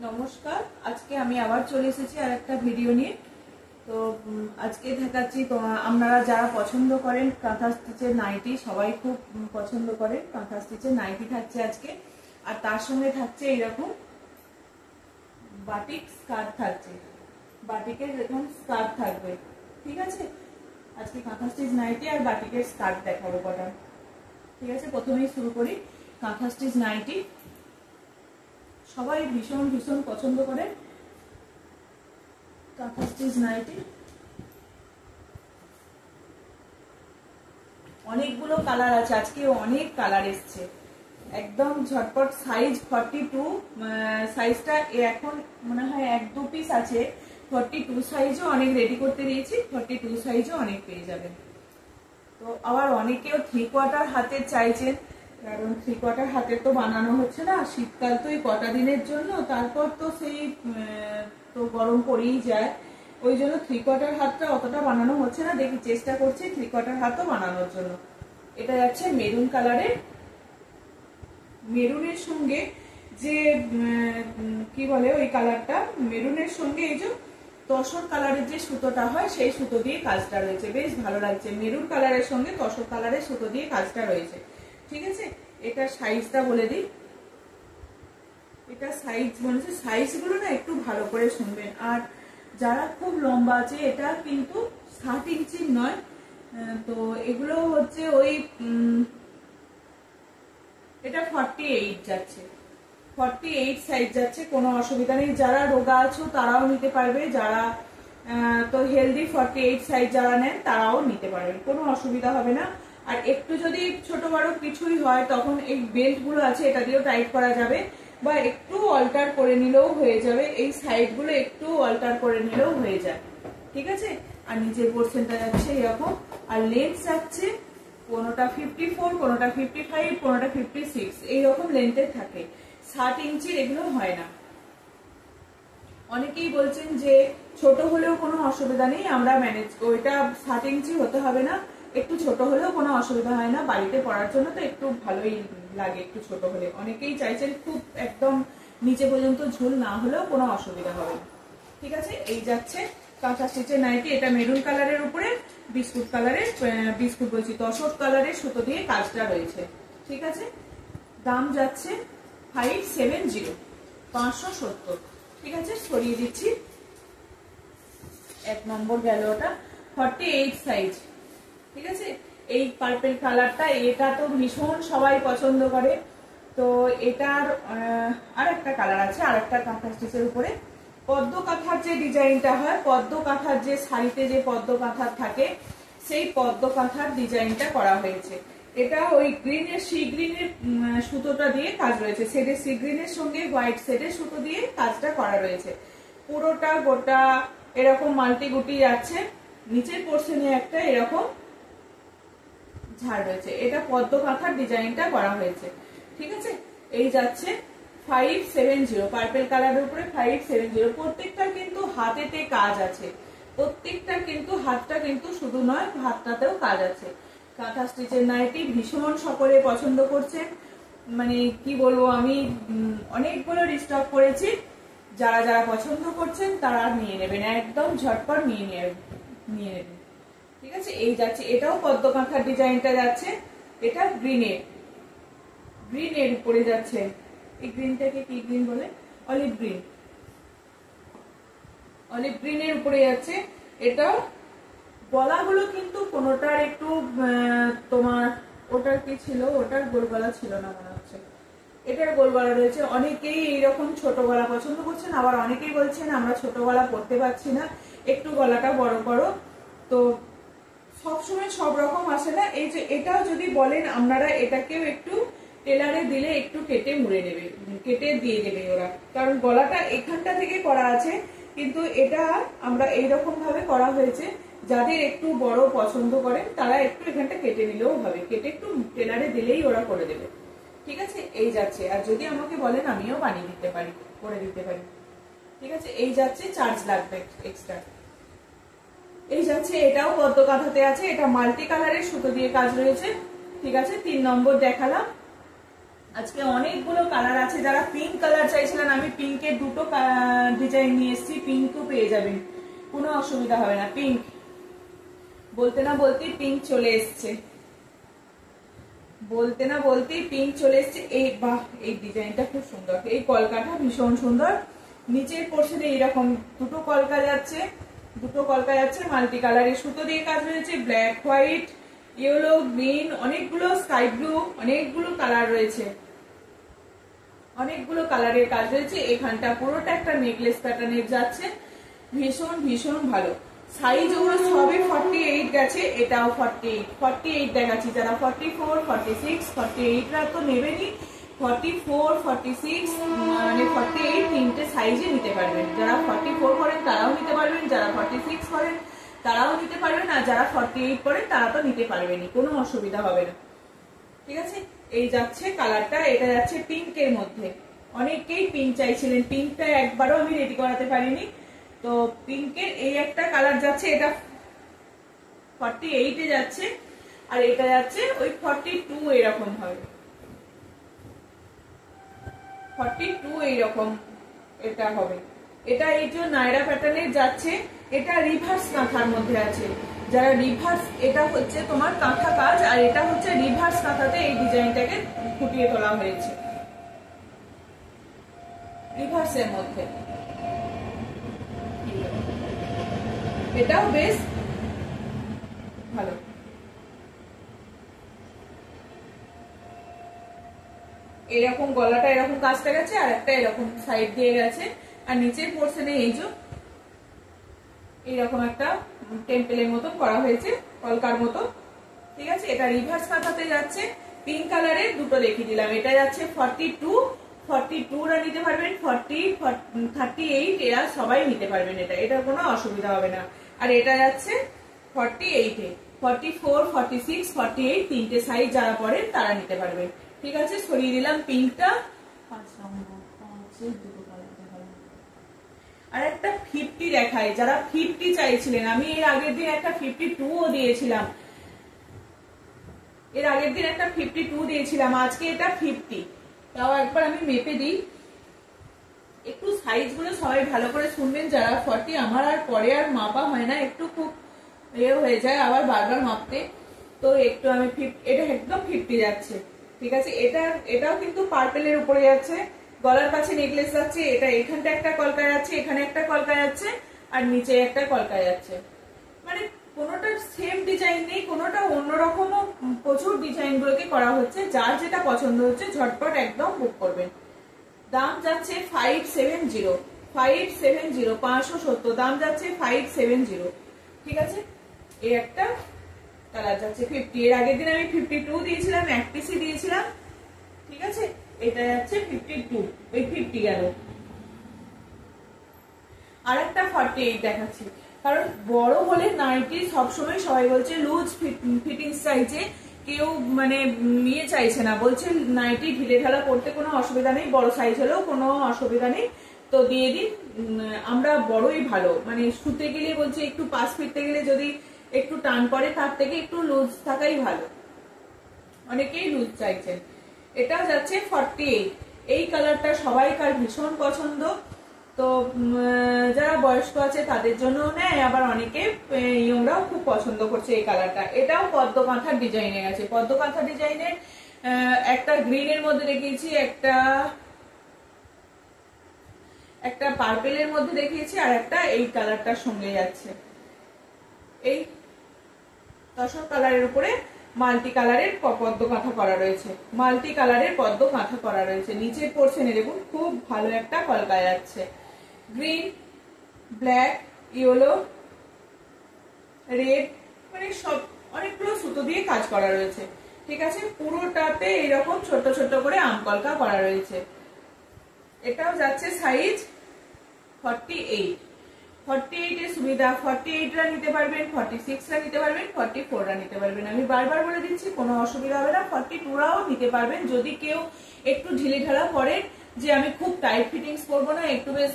নমস্কার, আজকে আমি আবার চলে এসেছি আর একটা ভিডিও নিয়ে। তো আজকে দেখাচ্ছি আপনারা যারা পছন্দ করেন কাঁথা স্টিচের নাইটি, সবাই খুব পছন্দ করেন কাঁথা স্টিচের নাইটি থাকছে আজকে। আর তার সঙ্গে থাকছে এইরকম বাটিক স্কার্ট থাকছে, বাটিকের এরকম স্কার্ট থাকবে। ঠিক আছে, আজকে কাঁথা স্টিচ নাইটি আর বাটিকের স্কার্ট দেখাবো কটা। ঠিক আছে, প্রথমেই শুরু করি কাঁথা স্টিচ নাইটি। সবাই ভীষণ ভীষণ পছন্দ করে কাঁথা স্টিচ নাইটি। অনেকগুলো কালার আছে, আজকে অনেক কালার এসছে, একদম ঝটপট। সাইজ 42 সাইজটা এখন মনে হয় 1-2 পিস আছে। 42 সাইজও অনেক রেডি করতে দিয়েছি, 42 সাইজও অনেক পেয়ে যাবেন। তো আবার অনেকেও 3/4 হাতের চাইছেন, কারণ 3/4 হাতের তো বানানো হচ্ছে না, শীতকাল তো এই কটা দিনের জন্য, তারপর তো সেই তো গরম পড়েই যায়, ওই জন্য 3/4 হাতটা অতটা বানানো হচ্ছে না। দেখি চেষ্টা করছি 3/4 হাতও বানানোর জন্য। এটা যাচ্ছে মেরুন কালারের, মেরুনের সঙ্গে যে কি বলে ওই কালারটা, মেরুনের সঙ্গে এই যে তসর কালারের যে সুতোটা হয় সেই সুতো দিয়ে কাজটা রয়েছে, বেশ ভালো লাগছে। মেরুন কালারের সঙ্গে তসর কালারের সুতো দিয়ে কাজটা রয়েছে। ঠিক আছে, এটা সাইজটা বলে দিই। এটা সাইজ বলেছে, সাইজগুলো না একটু ভালো করে শুনবেন। আর যারা খুব লম্বা আছে, এটা কিন্তু 60 ইঞ্চির নয়, তো এগুলো হচ্ছে ওই এটা 48 যাচ্ছে, 48 সাইজ যাচ্ছে, কোনো অসুবিধা নেই। যারা রোগা আছো তারাও নিতে পারবে, যারা তো হেলদি 48 সাইজ যারা নেন তারাও নিতে পারবেন, কোনো অসুবিধা হবে না। আর একটু যদি ছোট বড় কিছুই হয় তখন এই বেল্ট গুলো আছে এটা দিয়েও টাইট করা যাবে, বা একটু অল্টার করে নিলেও হয়ে যাবে, এই সাইড গুলো একটু অল্টার করে নিলেও হয়ে যায়। ঠিক আছে, আর নিচের পোর্শনটা যাচ্ছে এরকম, আর লেন্থ যাচ্ছে কোনোটা 54, কোনোটা 55, কোনোটা 56, এইরকম লেন্থের থাকে। 60 ইঞ্চির এগুলো হয় না। অনেকেই বলছেন যে ছোট হলেও কোনো অসুবিধা নেই, আমরা ম্যানেজ, ওইটা 60 ইঞ্চি হতে হবে না, একটু ছোট হলেও কোনো অসুবিধা হয় না, বাড়িতে পড়ার জন্য তো একটু ভালোই লাগে একটু ছোট হলে। অনেকেই চাইছেন খুব একদম নিচে পর্যন্ত ঝুল না হলেও কোনো অসুবিধা হবে না। ঠিক আছে, এই যাচ্ছে কাঁথা স্টিচের নাইটি। এটা মেরুন কালারের উপরে বিস্কুট কালারের, বিস্কুট বলছি তসর কালারের সুতো দিয়ে কাজটা রয়েছে। ঠিক আছে, দাম যাচ্ছে 570, 570। ঠিক আছে, সরিয়ে দিচ্ছি। 1 নম্বর গেল, ওটা 48 সাইজ। ঠিক আছে, এই পার্পল কালারটা, এটা তো ভীষণ সবাই পছন্দ করে। তো এটার আর একটা কালার আছে, আর একটা কাঁথা স্টিচের উপরে পদ্ম কাঁথার যে ডিজাইনটা হয়, পদ্ম কাঁথার যে শাড়িতে যে পদ্ম কাঁথার থাকে, সেই পদ্ম কাঁথার ডিজাইনটা করা হয়েছে। এটা ওই গ্রিনের, সি গ্রিনের সুতোটা দিয়ে কাজ রয়েছে, শেডের সি গ্রিনের সঙ্গে হোয়াইট শেডের সুতো দিয়ে কাজটা করা রয়েছে। পুরোটা গোটা এরকম মাল্টি গুটি যাচ্ছে, নিচের পোর্শনে একটা এরকম ঝাড় রয়েছে, এটা পদ্ম কাঁথার ডিজাইনটা করা হয়েছে। ঠিক আছে, এই যাচ্ছে 570, পার্পল কালারের উপরে 570। প্রত্যেকটা কিন্তু হাতেতে কাজ আছে, প্রত্যেকটা কিন্তু হাতটা কিন্তু শুধু নয়, হাতটাতেও কাজ আছে। কাঁথা স্টিচের নাইটি ভীষণ সকলে পছন্দ করছেন, মানে কি বলবো, আমি অনেকগুলো রিস্টক করেছি। যারা যারা পছন্দ করছেন তারা নিয়ে নেবেন, একদম ঝটপট নিয়ে নেবেন। ঠিক আছে, এই যাচ্ছে, এটাও পদ্ম কাঁথার ডিজাইনটা যাচ্ছে, এটা গ্রিনের উপরে যাচ্ছে। এই গ্রিনটাকে কি গ্রিন বলে? অলিভ গ্রিন, অলিভ গ্রিনের উপরে যাচ্ছে। এটা গলাগুলো কিন্তু কোনোটার একটু তোমার ওটার কি ছিল, ওটার গোল গলা ছিল না মনে হচ্ছে, এটার গোল গলা রয়েছে। অনেকেই এইরকম ছোট গলা পছন্দ করছেন, আবার অনেকেই বলছেন আমরা ছোট গলা পরতে পারছি না, একটু গলাটা বড় করো। তো সবসময় সব রকম আসে না। এই যে এটাও যদি বলেন আপনারা, এটাকেও একটু টেলারে দিলে একটু কেটে মুড়ে নেবে, কেটে দিয়ে দেবে ওরা, কারণ গলাটা এখানটা থেকে করা আছে, কিন্তু এটা আমরা এইরকম ভাবে করা হয়েছে। যাদের একটু বড় পছন্দ করেন তারা একটু এখানটা কেটে নিলেও হবে, কেটে একটু টেলারে দিলেই ওরা করে দেবে। ঠিক আছে, এই যাচ্ছে। আর যদি আমাকে বলেন আমিও বানিয়ে দিতে পারি, করে দিতে পারি। ঠিক আছে, এই যাচ্ছে, চার্জ লাগবে এক্সট্রা। এই যাচ্ছে, এটাও পদ্ম কাঁথাতে আছে, এটা মাল্টি কালারের সুতো দিয়ে কাজ রয়েছে। ঠিক আছে, 3 নম্বর দেখালাম। আজকে অনেকগুলো কালার আছে, যারা পিঙ্ক কালার চাইছিলেন আমি পিঙ্কের দুটো ডিজাইন নিয়ে এসেছি, পিঙ্কও পেয়ে যাবেন, কোনো অসুবিধা হবে না। পিঙ্ক বলতে না বলতেই পিঙ্ক চলে এসছে, বলতে না বলতেই পিঙ্ক চলে এসছে। এই বাহ, এই ডিজাইনটা খুব সুন্দর, এই কলকাটা ভীষণ সুন্দর। নিচের পোর্শনে এইরকম দুটো কলকা যাচ্ছে, দুটো কলকা যাচ্ছে, মাল্টি কালারের সুতো দিয়ে কাজ রয়েছে, ব্ল্যাক হোয়াইট ইয়েলো গ্রিন, অনেকগুলো স্কাই ব্লু, অনেকগুলো কালার রয়েছে, অনেকগুলো কালারের কাজ রয়েছে। এখানটা পুরোটা একটা নেকলেস প্যাটার্নের যাচ্ছে, ভীষণ ভীষণ ভালো। সাইজ ওগুলো সবই 48 গেছে, এটাও 48 দেখাচ্ছি। যারা 44, 46, 48 রা তো নেবেনই, 44, 46 মানে 48 তিনটে সাইজে নিতে পারবেন। যারা 44 করেন তারাও নিতে পারবেন, যারা 46 করেন তারাও নিতে পারবেন, আর যারা 48 করেন তারা তো নিতে পারবেনই, কোনো অসুবিধা হবে না। ঠিক আছে, এই যাচ্ছে কালারটা, এটা যাচ্ছে পিঙ্কের মধ্যে। অনেকেই পিঙ্ক চাইছিলেন, পিঙ্কটা একবারও আমি রেডি করাতে পারিনি, তো পিঙ্কের এই একটা কালার যাচ্ছে, এটা 48 এ যাচ্ছে, আর এটা যাচ্ছে ওই 42 এরকম হবে, 42 এইরকম এটা হবে। এটা এই যে নায়রা প্যাটার্নের যাচ্ছে, এটা রিভার্স কাঁথার মধ্যে আছে। যারা রিভার্স, এটা হচ্ছে তোমার কাঁথা কাজ, আর এটা হচ্ছে রিভার্স কাঁথাতে এই ডিজাইনটাকে ফুটিয়ে তোলা হয়েছে, রিভার্সের মধ্যে। এটাও বেশ ভালো। এরকম গলাটা এরকম কাজটা গেছে, আর একটা এরকম সাইড দিয়ে গেছে, আর নিচের পোর্শনে এই যে এইরকম একটা টেম্পলের মতো করা হয়েছে, কলকার মতো। ঠিক আছে, এটা রিভার্স কাঁথাতে যাচ্ছে, পিঙ্ক কালারের দুটো দেখিয়ে দিলাম। এটা যাচ্ছে 42 রা নিতে পারবেন, 40, 38 এরা সবাই নিতে পারবেন, এটার কোনো অসুবিধা হবে না। আর এটা যাচ্ছে 48 এ, 44, 46, 48 তিনটে সাইজ যারা পরেন তারা নিতে পারবেন। ঠিক আছে, সরিয়ে দিলাম পিঙ্কটা। আর একটা 50 দেখাই, যারা 50 চাইছিলেন, আমি এর আগের দিন একটা 52 দিয়েছিলাম, এর আগের দিন একটা 52 দিয়েছিলাম, আজকে এটা 50। তাও একবার আমি মেপে দিই, একটু সাইজ গুলো সবাই ভালো করে শুনবেন। যারা 40, আমার আর পরে আর মাপা হয় না, একটু খুব হয়ে যায় আবার বারবার মাপতে, তো একটু আমি এটা একদম 50 যাচ্ছে। ঠিক আছে, এটাও কিন্তু পার্পেলের উপরে যাচ্ছে, গলার কাছে নেকলেস যাচ্ছে, এটা এখানটা একটা কলকা যাচ্ছে, এখানে একটা কলকা যাচ্ছে, আর নিচে একটা কলকা যাচ্ছে। মানে কোনোটা সেম ডিজাইন নেই, কোনোটা অন্যরকমও প্রচুর ডিজাইন গুলোকে করা হচ্ছে। যার যেটা পছন্দ হচ্ছে ঝটপট একদম বুক করবেন। দাম যাচ্ছে 570, 570 দাম যাচ্ছে 570। ঠিক আছে, এই একটা কালার যাচ্ছে 50। এর আগের দিন আমি 52 দিয়েছিলাম, এক পিসি দিয়েছিলাম। ঠিক আছে, এটা যাচ্ছে 52, ওই 50 গেল। আর একটা 48 দেখাচ্ছি, কারণ বড় হলে নাইটি সবসময় সবাই বলছে লুজ ফিটিং চাইছে, কেউ মানে নিয়ে চাইছে না, বলছে নাইটি ঢিলে ঢালা করতে কোনো অসুবিধা নেই, বড় সাইজ হলেও কোনো অসুবিধা নেই, তো দিয়ে দিন। আমরা বড়ই ভালো, মানে শুতে গেলে বলছে একটু পাশ ফিরতে গেলে যদি একটু টান পড়ে, তার থেকে একটু লুজ থাকাই ভালো, অনেকেই লুজ চাইছেন। এটা যাচ্ছে 48, এই কালারটা সবাইকার ভীষণ পছন্দ, তো যারা বয়স্ক আছে তাদের জন্য নেয়, আবার অনেকে ইয়ংরাও খুব পছন্দ করছে এই কালারটা। এটাও পদ্ম কাঁথার ডিজাইনে গেছে, পদ্ম কাঁথার ডিজাইনের একটা গ্রিনের মধ্যে দেখিয়েছি, একটা পার্পেলের মধ্যে দেখিয়েছি, আর একটা এই কালারটার সঙ্গে যাচ্ছে। এই তসর কালারের উপরে মাল্টি কালারের পদ্ম কাঁথা করা রয়েছে, মাল্টি কালারের পদ্ম কাঁথা করা রয়েছে। নিচের পোর্শনে দেখুন খুব ভালো একটা কলকা যাচ্ছে, গ্রিন, ব্ল্যাক, ইয়েলো, রেড, মানে সব অনেকগুলো সুতো দিয়ে কাজ করা রয়েছে। ঠিক আছে, পুরোটাতে এরকম ছোট ছোট করে আম কলকা করা রয়েছে। এটাও যাচ্ছে সাইজ 48, 48 এর সুবিধা, 48 রা নিতে পারবেন, 46 রা নিতে পারবেন, 44 রা নিতে পারবেন। আমি বারবার বলে দিচ্ছি, কোনো অসুবিধা হবে না, 42 রাও নিতে পারবেন। যদি কেউ একটু ঢিলে ঢালা পরে, যে আমি খুব টাইট ফিটিংস করবো না, একটু বেশ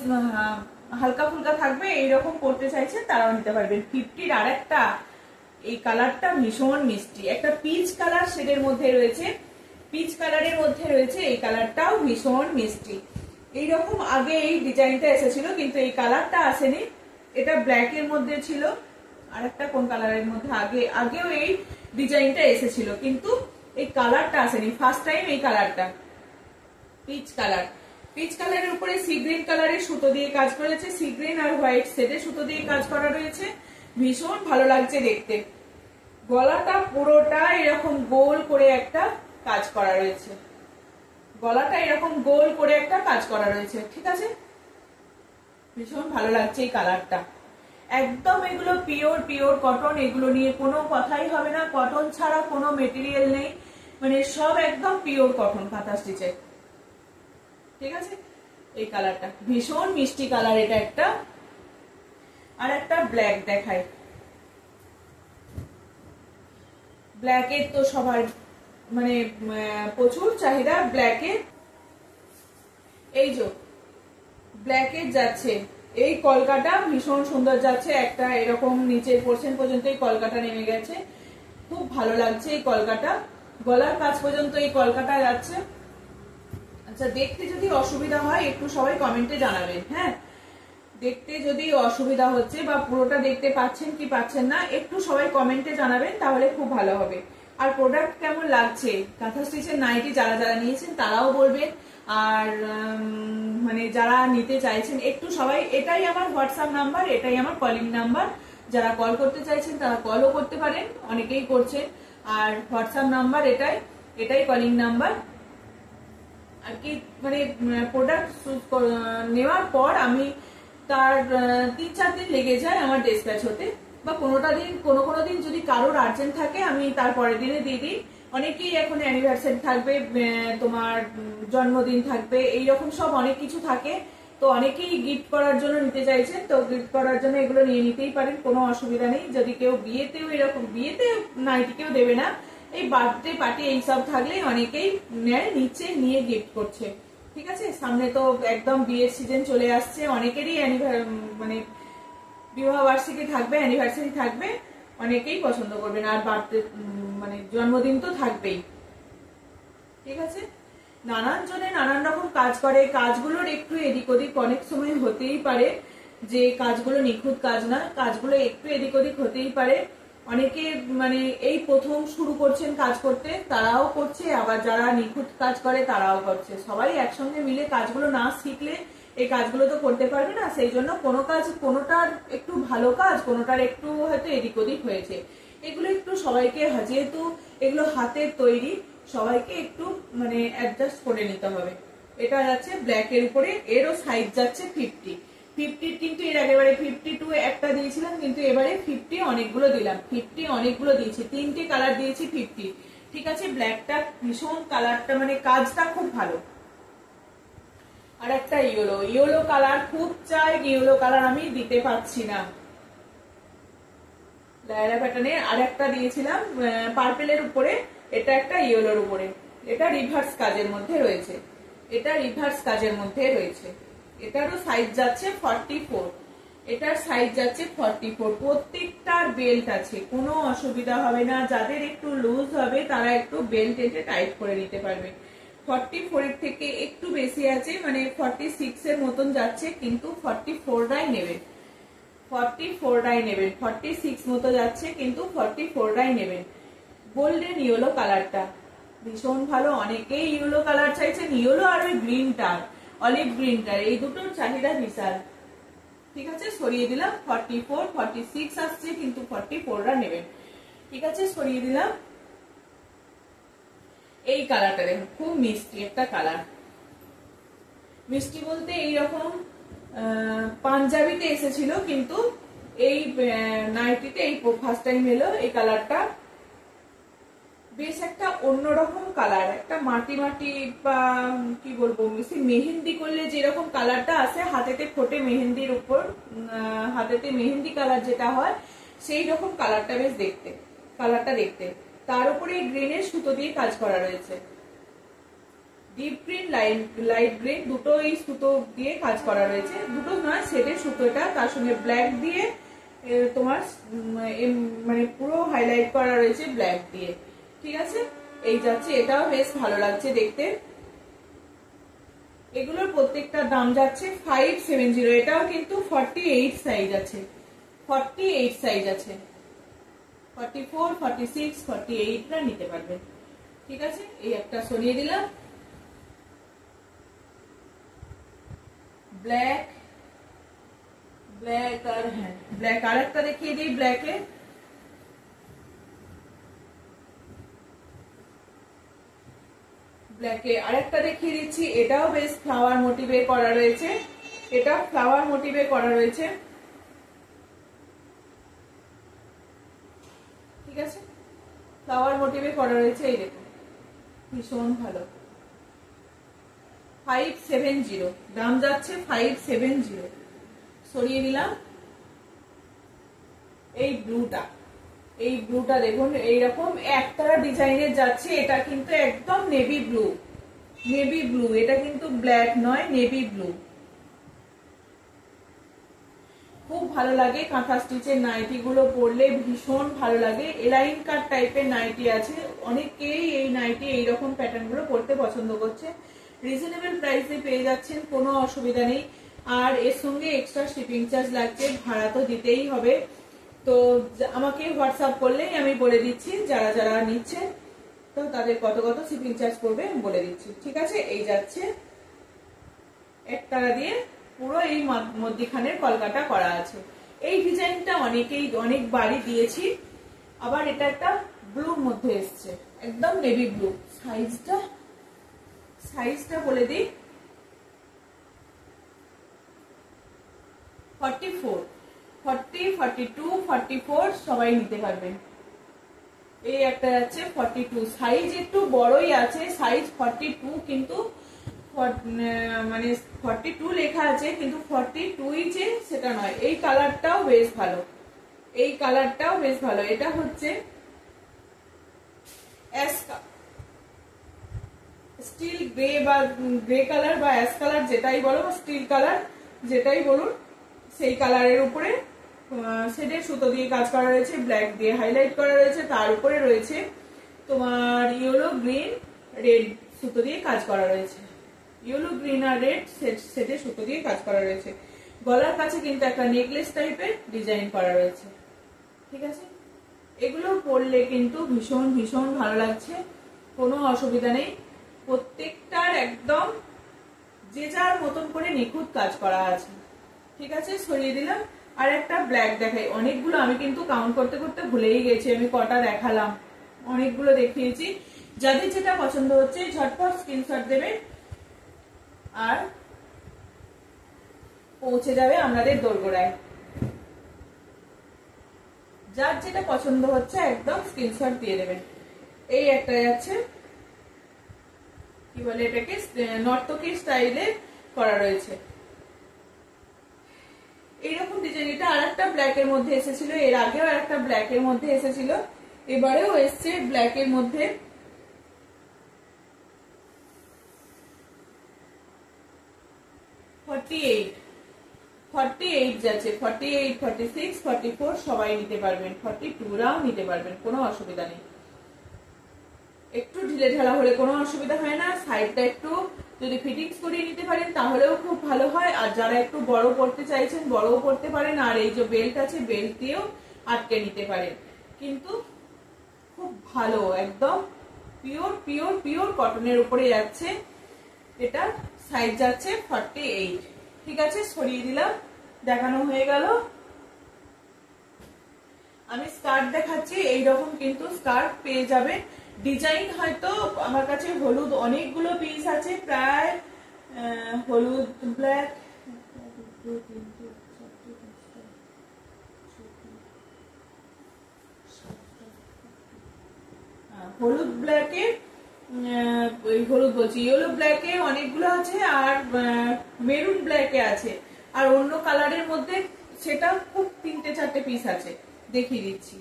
হালকা ফুলকা থাকবে এইরকম করতে চাইছেন, তারাও নিতে পারবেন। 50-র আর একটা এই কালারটা ভীষণ মিষ্টি, একটা পিচ কালার শেডের মধ্যে রয়েছে, পিচ কালারের মধ্যে রয়েছে এই কালারটাও ভীষণ মিষ্টি। এইরকম আগে এই ডিজাইনটা এসেছিল কিন্তু এই কালারটা আসেনি, এটা ব্ল্যাক এর মধ্যে ছিল। আর একটা কোন কালারের মধ্যে আগেও এই ডিজাইনটা এসেছিল কিন্তু এই কালারটা আসেনি, ফার্স্ট টাইম এই কালারটা পিচ কালার। পিচ কালারের উপরে সি গ্রিন কালারের সুতো দিয়ে কাজ করেছে, সি গ্রিন আর হোয়াইট সেটে সুতো দিয়ে কাজ করা রয়েছে, ভীষণ ভালো লাগছে দেখতে। গলাটা পুরোটা এরকম গোল করে একটা কাজ করা রয়েছে, গলাটা এরকম গোল করে একটা কাজ করা রয়েছে, ঠিক আছে। ভীষণ ভালো লাগছে এই কালারটা, একদম এগুলো পিওর পিওর কটন, এগুলো নিয়ে কোনো কথাই হবে না, কটন ছাড়া কোনো মেটেরিয়াল নেই, মানে সব একদম পিওর কটন কাঁথা স্টিচের, ঠিক আছে। এই কালারটা ভীষণ মিষ্টি কালার, এটা একটা। আর একটা ব্ল্যাক দেখাই, ব্ল্যাকের তো সবার মানে প্রচুর চাহিদা ব্ল্যাকের। এই যে ব্ল্যাকের যাচ্ছে এই কলকাটা, ভীষণ সুন্দর যাচ্ছে, একটা এরকম নিচের পোর্শন পর্যন্ত এই কলকাটা নেমে গেছে, খুব ভালো লাগছে এই কলকাটা, গলার কাছ পর্যন্ত এই কলকাটা যাচ্ছে। আচ্ছা, দেখতে যদি অসুবিধা হয় একটু সবাই কমেন্টে জানাবেন, হ্যাঁ, দেখতে যদি অসুবিধা হচ্ছে বা পুরোটা দেখতে পাচ্ছেন কি পাচ্ছেন না একটু সবাই কমেন্টে জানাবেন, তাহলে খুব ভালো হবে। আর প্রোডাক্ট কেমন লাগছে, কাঁথা স্টিচের নাইটি যারা যারা নিয়েছেন তারাও বলবেন, আর মানে যারা নিতে চাইছেন একটু সবাই, এটাই আমার হোয়াটসঅ্যাপ নাম্বার, এটাই আমার কলিং নাম্বার, যারা কল করতে চাইছেন তারা কলও করতে পারেন, অনেকেই করছেন। আর হোয়াটসঅ্যাপ নাম্বার এটাই কলিং নাম্বার। আর কি মানে প্রোডাক্ট নেওয়ার পর আমি তার 3-4 দিন লেগে যায় আমার ডিসপ্যাচ হতে, বা কোনো দিন যদি কারোর আর্জেন্ট থাকে আমি তার পরের দিনে দিয়ে দিই। অনেকেই এখন অ্যানিভার্সারি থাকবে, তোমার জন্মদিন থাকবে, এইরকম সব অনেক কিছু থাকে, তো অনেকেই গিফট করার জন্য নিতে চাইছেন, তো গিফট করার জন্য এগুলো নিয়ে নিতেই পারেন, কোনো অসুবিধা নেই। যদি কেউ বিয়েতেও এরকম, বিয়েতে নাইটি কেউ দেবে না, এই বার্থডে পার্টি এইসব থাকলে অনেকেই নেয়, নিচে নিয়ে গিফট করছে, ঠিক আছে। সামনে তো একদম বিয়ের সিজন চলে আসছে, অনেকেরই মানে বিবাহ বার্ষিকী থাকবে, অ্যানিভার্সারি থাকবে, অনেকেই পছন্দ করবেন, আর বার্থডে মানে জন্মদিন তো থাকবেই, ঠিক আছে। নানান জনে নানান রকম কাজ করে, কাজগুলোর একটু এদিক ওদিক অনেক সময় হতেই পারে, যে কাজগুলো নিখুঁত কাজ না, কাজগুলো একটু এদিক ওদিক হতেই পারে। অনেকে মানে এই প্রথম শুরু করছেন কাজ করতে, তারাও করছে, আবার যারা নিখুঁত কাজ করে তারাও করছে, সবাই একসঙ্গে মিলে কাজগুলো না শিখলে এই কাজগুলো তো করতে পারবে না। সেই জন্য কোনো কাজ, কোনোটার একটু ভালো কাজ, কোনোটার একটু হয়তো এদিক ওদিক হয়েছে, এগুলো একটু সবাইকে, যেহেতু এগুলো হাতের তৈরি, সবাইকে একটু মানে অ্যাডজাস্ট করে নিতে হবে। এটা যাচ্ছে ব্ল্যাক এর উপরে, এরও সাইজ যাচ্ছে 50 কিন্তু এর আগেবারে 52 একটা দিয়েছিলাম, কিন্তু এবারে 50 অনেকগুলো দিলাম, 50 অনেকগুলো দিয়েছি, 3টে কালার দিয়েছি 50, ঠিক আছে। ব্ল্যাকটা ভীষণ কালারটা মানে কাজটা খুব ভালো। আর একটা ইয়েলো কালার খুব চাই, ইয়েলো কালার আমি দিতে পারছি না, লায়রা প্যাটার্নের আর একটা দিয়েছিলাম পার্পেলের উপরে, এটা একটা ইয়েলোর উপরে, এটা রিভার্স কাজের মধ্যে রয়েছে, এটা রিভার্স কাজের মধ্যে রয়েছে। এটারও সাইজ যাচ্ছে 44, এটার সাইজ যাচ্ছে 44, প্রত্যেকটার বেল্ট আছে, কোনো অসুবিধা হবে না। যাদের একটু লুজ হবে তারা একটু বেল্ট এতে টাইট করে নিতে পারবে। 44 এর থেকে একটু বেশি আছে, মানে 46 এর মতন যাচ্ছে, কিন্তু 44টাই নেবেন, 44টাই নেবেন, 46 মতো যাচ্ছে কিন্তু 44টাই নেবেন। গোল্ডেন ইয়েলো কালারটা ভীষণ ভালো, অনেকেই ইয়েলো কালার চাইছেন, ইয়েলো আর ওই গ্রিনটা, অলিভ গ্রিনটা, এই দুটোর চাহিদা বিশাল, ঠিক আছে। সরিয়ে দিলাম, 44 46 আসছে কিন্তু 44টা নেবেন, ঠিক আছে, সরিয়ে দিলাম। এই কালারটা দেখুন, খুব মিষ্টি একটা কালার, মিষ্টি বলতে এইরকম পাঞ্জাবিতে এসেছিল, কিন্তু এই নাইটিতে এই ফার্স্ট টাইম এলো এই কালারটা। বেশ একটা অন্যরকম কালার, একটা মাটি মাটি বা কি বলবো, মেহেন্দি করলে যেরকম কালারটা আসে, হাতেতে ফোটে মেহেন্দির উপর, হাতেতে মেহেন্দি কালার যেটা হয় সেই রকম কালারটা, বেশ দেখতে কালারটা দেখতে। তার উপরে গ্রিনের সুতো দিয়ে কাজ করা রয়েছে, ডিপ গ্রিন লাইট গ্রিন দুটোই সুতো দিয়ে কাজ করা রয়েছে, দুটো নয় সেটের সুতোটা, তার সঙ্গে ব্ল্যাক দিয়ে তোমার মানে পুরো হাইলাইট করা রয়েছে ব্ল্যাক দিয়ে, ঠিক আছে। এই যাচ্ছে, এটাও বেশ ভালো লাগছে দেখতে। এগুলোর প্রত্যেকটা দাম যাচ্ছে 570। এটাও কিন্তু 48 সাইজ আছে, 48 সাইজ আছে, 44, 46, 48 টা নিতে পারবেন। ঠিক আছে, এই একটা সরিয়ে দিলাম। ব্ল্যাক, ব্ল্যাক আর হ্যাঁ ব্ল্যাক আর একটা দেখিয়ে দিই। ব্ল্যাকে ব্ল্যাকে আরেকটা দেখিয়ে দিচ্ছি। এটাও বেশ ফ্লাওয়ার মোটিভে করা রয়েছে, এটা ফ্লাওয়ার মোটিভে করা রয়েছে। ঠিক আছে, ফ্লাওয়ার মোটিভে করা রয়েছে। এই দেখুন, ভীষণ ভালো। 570 দাম যাচ্ছে, 570। সরিয়ে দিলাম। এই ব্লুটা, এই ব্লুটা দেখুন, এইরকম একতারা ডিজাইনের যাচ্ছে। এটা কিন্তু একদম নেভি ব্লু, নেভি ব্লু। এটা কিন্তু ব্ল্যাক নয়, নেভি ব্লু। খুব ভালো লাগে কাঁথা স্টিচের নাইটি গুলো পরলে, ভীষণ ভালো লাগে। এলাইন কাট টাইপের নাইটি আছে, অনেকেই এই নাইটি এইরকম প্যাটার্ন গুলো পরতে পছন্দ করছে। রিজনেবল প্রাইসে পেয়ে যাচ্ছেন, কোনো অসুবিধা নেই। আর এর সঙ্গে এক্সট্রা শিপিং চার্জ লাগছে, ভাড়া তো দিতেই হবে। তো আমাকে হোয়াটসঅ্যাপ করলেই আমি বলে দিচ্ছি যারা যারা নিচ্ছে, তো তাদের কত কত শিপিং চার্জ করবে বলে দিচ্ছি। ঠিক আছে, এই যাচ্ছে একতারা দিয়ে পুরো এই মধ্যখানের কলকাটা করা আছে। এই ডিজাইনটা অনেকেই অনেকবারই দিয়েছি। আবার এটা একটা ব্লুর মধ্যে এসছে, একদম নেভি ব্লু। সাইজটা বলে দিই, 44, 40, 42, 44 সবাই নিতে পারবেন। এই একটা যাচ্ছে 42, সাইজ একটু বড়ই আছে, সাইজ 42, কিন্তু মানে 42 লেখা আছে, কিন্তু 42 যে সেটা নয়। এই কালারটাও বেশ ভালো, এই কালারটাও বেশ ভালো। এটা হচ্ছে স্টিল গ্রে বা গ্রে কালার বা অ্যাশ কালার যেটাই বলো, স্টিল কালার যেটাই বলুন, সেই কালারের উপরে শেডের সুতো দিয়ে কাজ করা রয়েছে, ব্ল্যাক দিয়ে হাইলাইট করা রয়েছে। তার উপরে রয়েছে তোমার ইয়েলো, গ্রিন, রেড সুতো দিয়ে কাজ করা রয়েছে। ইয়েলো, গ্রিন আর রেড সেটের সুতো দিয়ে কাজ করা রয়েছে। গলার কাছে কিন্তু একটা নেকলেস টাইপের ডিজাইন করা রয়েছে। ঠিক আছে, এগুলো পরলে কিন্তু ভীষণ ভীষণ ভালো লাগছে, কোনো অসুবিধা নেই। প্রত্যেকটার একদম যে যার মতন করে নিখুঁত কাজ করা আছে। ঠিক আছে, সরিয়ে দিলাম। আর একটা ব্ল্যাক দেখাই। অনেকগুলো আমি কিন্তু কাউন্ট করতে করতে ভুলেই গেছি আমি কটা দেখালাম, অনেকগুলো দেখিয়েছি। যাদের যেটা পছন্দ হচ্ছে ঝটপট স্ক্রিনশট দেবে আর পৌঁছে যাবে আমাদের দোরগোড়ায়। যার যেটা পছন্দ হচ্ছে একদম স্ক্রিনশট দিয়ে দেবেন। এই একটা যাচ্ছে, কি বলে এটাকে, নর্তকী স্টাইলে করা রয়েছে। এইরকম ডিজাইন। এটা আর একটা ব্ল্যাক এর মধ্যে এসেছিল, এর আগেও আর একটা ব্ল্যাক এর মধ্যে এসেছিল, এবারেও এসছে ব্ল্যাক এর মধ্যে। $48 যাচ্ছে, 48, 46, 44 সবাই নিতে পারবেন, 42 রাও নিতে পারবেন, কোনো অসুবিধা নেই। একটু ঢিলে ঢালা হলে কোনো অসুবিধা হয় না। সাইডটা একটু যদি ফিটিংস করিয়ে নিতে পারেন তাহলেও খুব ভালো হয়। আর যারা একটু বড় পড়তে চাইছেন বড়ও পড়তে পারেন। আর এই যে বেল্ট আছে, বেল্ট দিয়েও আটকে নিতে পারেন। কিন্তু খুব ভালো, একদম পিওর পিওর পিওর কটনের উপরে যাচ্ছে। এটা সাইজ যাচ্ছে 48। ঠিক আছে, সরিয়ে দিলাম, দেখানো হয়ে গেল। আমি স্কার্ট দেখাচ্ছি। এইরকম কিন্তু স্কার্ট পেয়ে যাবে। ডিজাইন হয়তো আমার কাছে হলুদ অনেকগুলো পিস আছে, প্রায় হলুদ, ব্ল্যাক, হলুদ ব্ল্যাকে, ওই হলুদ বলছি, ইয়েলো ব্ল্যাকে অনেকগুলো আছে, আর মেরুন ব্ল্যাকে আছে, আর অন্য কালারের মধ্যে সেটা খুব 3-4টে পিস আছে, দেখিয়ে দিচ্ছি।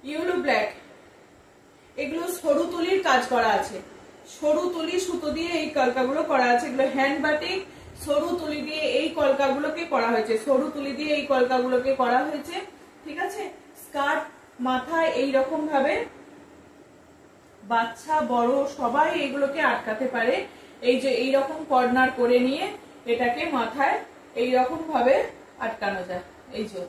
ইয়েলো ব্ল্যাক, এগুলো সরু তুলির কাজ করা আছে, সরু তুলি সুতো দিয়ে এই কলকাগুলো করা আছে। এগুলো হ্যান্ড বাটিক, সরু তুলি দিয়ে এই কলকাগুলোকে করা হয়েছে, সরু তুলি দিয়ে এই কলকাগুলোকে করা হয়েছে। ঠিক আছে, স্কার্ট মাথায় এইরকম ভাবে বাচ্চা বড় সবাই এগুলোকে আটকাতে পারে। এই যে এইরকম কর্নার করে নিয়ে এটাকে মাথায় এইরকম ভাবে আটকানো যায়। এই যে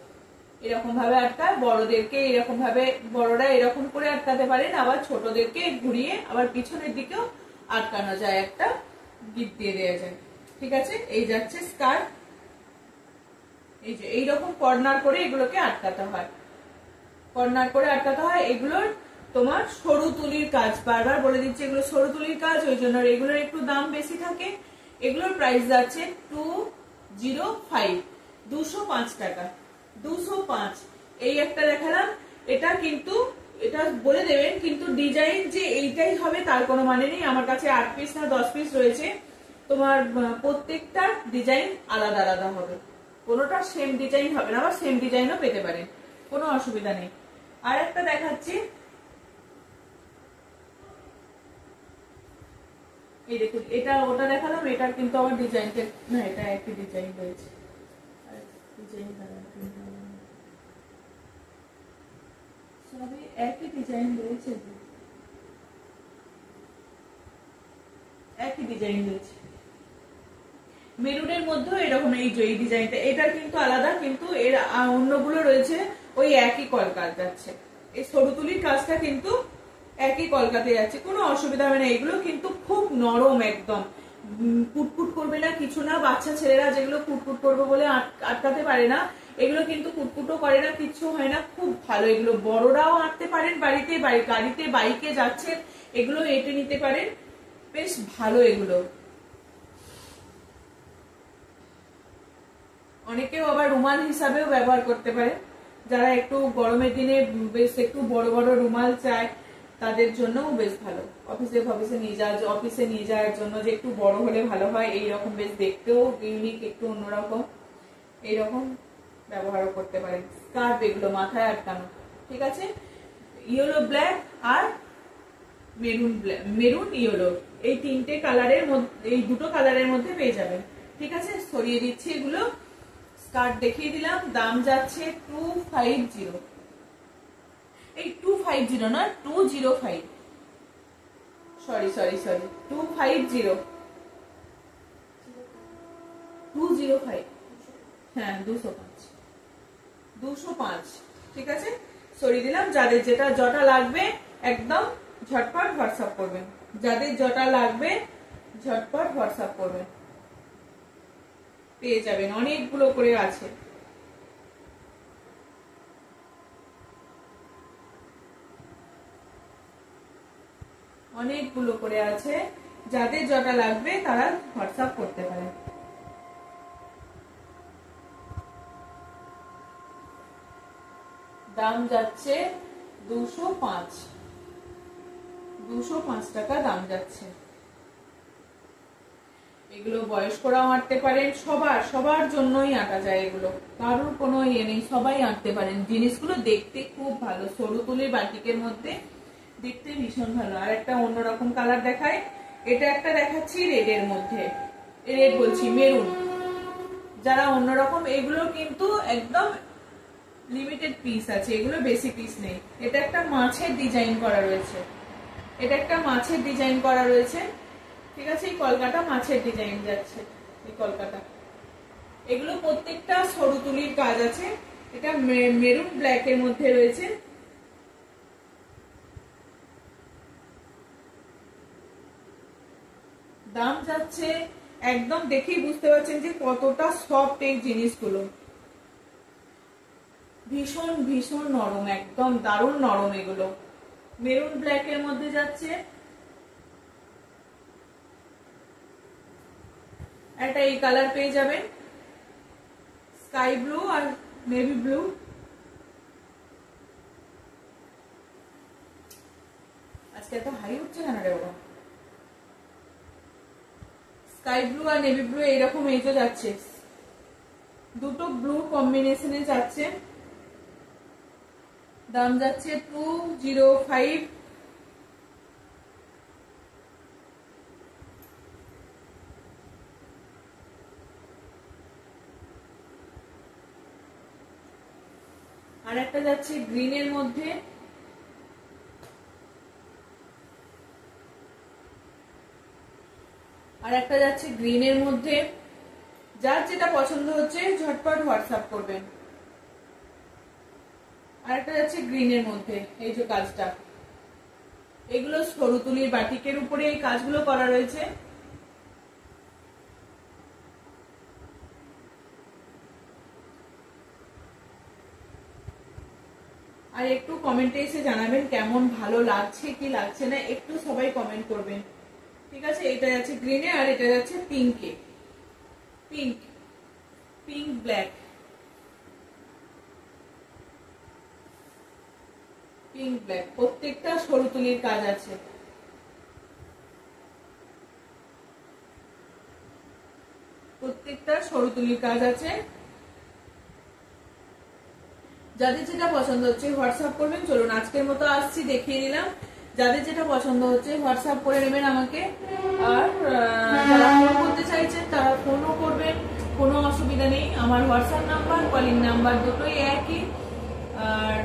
এরকম ভাবে আটকায়, বড়দেরকে এরকম ভাবে, বড়রা এরকম করে আটকাতে পারেন, আবার ছোটদেরকে ঘুরিয়ে আবার পিছনের দিকেও আটকানো যায়, একটা গিট দিয়ে দেওয়া যায়। ঠিক আছে, এই যাচ্ছে স্কার্ট। এই যে এইরকম কর্নার করে এগুলোকে আটকাতে হয়, কর্নার করে আটকাতে হয়। এগুলোর তোমার সরু তুলির কাজ, বারবার বলে দিচ্ছি এগুলো সরু তুলির কাজ, ওই জন্য এগুলোর একটু দাম বেশি থাকে। এগুলোর প্রাইস যাচ্ছে 205, 205 টাকা, 205। এই একটা দেখালাম, এটা কিন্তু এটা বলে দেবেন, কিন্তু ডিজাইন যে এইটাই হবে তার কোনো মানে নেই। আমার কাছে 8 পিস না 10 পিস রয়েছে, তোমার প্রত্যেকটা ডিজাইন আলাদা আলাদা হবে, কোনোটা সেম ডিজাইন হবে না, আবার সেম ডিজাইনও পেতে পারেন, কোনো অসুবিধা নেই। আর একটা দেখাচ্ছি, এই দেখুন, এটা ওটা দেখালাম, এটার কিন্তু আমার ডিজাইনটা না, এটা একই ডিজাইন রয়েছে, সবই একই ডিজাইন রয়েছে, একই ডিজাইন রয়েছে। মেরুনের মধ্যেও এরকম এই যে এই ডিজাইনটা, এটার কিন্তু আলাদা, কিন্তু এর অন্যগুলো রয়েছে ওই একই কলকাতা যাচ্ছে। এই সরুতুলির কাজটা কিন্তু একই কলকাতে যাচ্ছে, কোনো অসুবিধা হবে না। এগুলো কিন্তু খুব নরম, একদম কুটকুট করবে না কিছু না। বাচ্চা ছেলেরা যেগুলো কুটকুট করবে বলে আটকাতে পারে না, এগুলো কিন্তু কুটকুটও করে না, কিচ্ছু হয় না, খুব ভালো। এগুলো বড়রাও আঁকতে পারেন, বাড়িতে গাড়িতে বাইকে যাচ্ছেন এগুলো এঁটে নিতে পারেন, বেশ ভালো এগুলো। অনেকেও আবার রুমাল হিসাবেও ব্যবহার করতে পারে, যারা একটু গরমের দিনে বেশ একটু বড় বড় রুমাল চায় তাদের জন্যও বেশ ভালো। অফিসে নিয়ে যাওয়ার জন্য যে একটু বড় হলে ভালো হয়, এইরকম বেশ দেখতেও ইউনিক, একটু অন্যরকম, এইরকম ব্যবহারও করতে পারেন। স্কার্ফ এগুলো মাথায় আটকানো। ঠিক আছে, ইয়েলো ব্ল্যাক আর মেরুন ইয়েলো, এই তিনটে কালারের মধ্যে, এই দুটো কালারের মধ্যে পেয়ে যাবেন। ঠিক আছে, সরিয়ে দিচ্ছি এগুলো। স্কার্ট দেখিয়ে দিলাম, দাম যাচ্ছে 250, এই 250 না 205, সরি 250, 205, হ্যাঁ 205। ঠিক আছে, সরিয়ে দিলাম। যাদের যেটা জটা লাগবে একদম ঝটপট হোয়াটসঅ্যাপ করবেন, যাদের জটা লাগবে ঝটপট হোয়াটসঅ্যাপ করবেন, পেয়ে যাবেন। অনেকগুলো করে আছে, অনেকগুলো করে আছে, যাদের জটা লাগবে তারা হোয়াটসঅ্যাপ করতে পারে। দাম যাচ্ছে 205 টাকা দাম যাচ্ছে। এগুলো বয়স্করাও আঁটতে পারেন, সবার জন্যই আঁটা যায় এগুলো, কারোর কোনো ইয়ে নেই, সবাই আঁটতে পারেন। জিনিসগুলো দেখতে খুব ভালো, সরু তুলির বাটিকের মধ্যে দেখতে ভীষণ ভালো। আর একটা অন্যরকম কালার দেখায়, এটা একটা দেখাচ্ছি রেডের মধ্যে, রেড বলছি মেরুন, যারা অন্যরকম, এগুলো কিন্তু একদম লিমিটেড পিস আছে, এগুলো বেশি পিস নেই। এটা একটা মাছের ডিজাইন করা রয়েছে, এটা একটা মাছের ডিজাইন করা রয়েছে। ঠিক আছে, এই কলকাতা মাছের ডিজাইন যাচ্ছে, এই কলকাতা। এগুলো প্রত্যেকটা সরু তুলির কাজ আছে। এটা মেরুন ব্ল্যাক এর মধ্যে রয়েছে। দাম যাচ্ছে, একদম দেখেই বুঝতে পারছেন যে কতটা সফট এই জিনিসগুলো, ভীষণ ভীষণ নরম, একদম দারুণ নরম এগুলো। মেরুন ব্ল্যাক এর মধ্যে যাচ্ছে, একটা এই কালার পেয়ে যাবেন, স্কাই ব্লু আর নেভি ব্লু। আজকে এত হাই উঠছে কেন রে বাবা। স্কাই ব্লু আর নেভি ব্লু এইরকম এই তো যাচ্ছে, দুটো ব্লু কম্বিনেশনে যাচ্ছে। দাম যাচ্ছে 205। আর একটা যাচ্ছে গ্রিন এর মধ্যে, আর একটা যাচ্ছে গ্রিনের মধ্যে। যার যেটা পছন্দ হচ্ছে ঝটপট হোয়াটসঅ্যাপ করবেন। আর একটা যাচ্ছে গ্রিনের মধ্যে, এই যে কাজটা, এগুলো সরু তুলির বাটিকের উপরে এই কাজগুলো করা রয়েছে। আর একটু কমেন্টে এসে জানাবেন কেমন ভালো লাগছে কি লাগছে না, একটু সবাই কমেন্ট করবেন, ঠিক আছে। এটা যাচ্ছে গ্রিনে আর এটা যাচ্ছে পিঙ্কে, pink pink black, pink black, প্রত্যেকটা সরু তুলির কাজ আছে। প্রত্যেকটা সরু তুলির কাজ আছে। যাদের যেটা পছন্দ হচ্ছে হোয়াটসঅ্যাপ করবেন। চলুন আজকের মতো আসছি, দেখিয়ে দিলাম। যাদের যেটা পছন্দ হচ্ছে হোয়াটসঅ্যাপ করে নেবেন আমাকে। আর যারা ফোন করতে চাইছেন তারা ফোনও করবেন, কোনো অসুবিধা নেই। আমার হোয়াটসঅ্যাপ নাম্বার, কলিং নাম্বার দুটোই একই। আর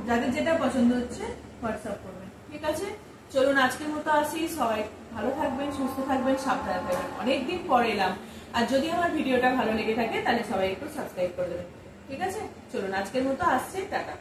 যাদের যেটা পছন্দ হচ্ছে হোয়াটসঅ্যাপ করবেন, ঠিক আছে। চলুন আজকের মতো আসি, সবাই ভালো থাকবেন, সুস্থ থাকবেন, সাবধানে থাকবেন। অনেকদিন পরে এলাম। আর যদি আমার ভিডিওটা ভালো লেগে থাকে তাহলে সবাই একটু সাবস্ক্রাইব করে দেবেন, ঠিক আছে। চলুন আজকের মতো আসছি, টাটা।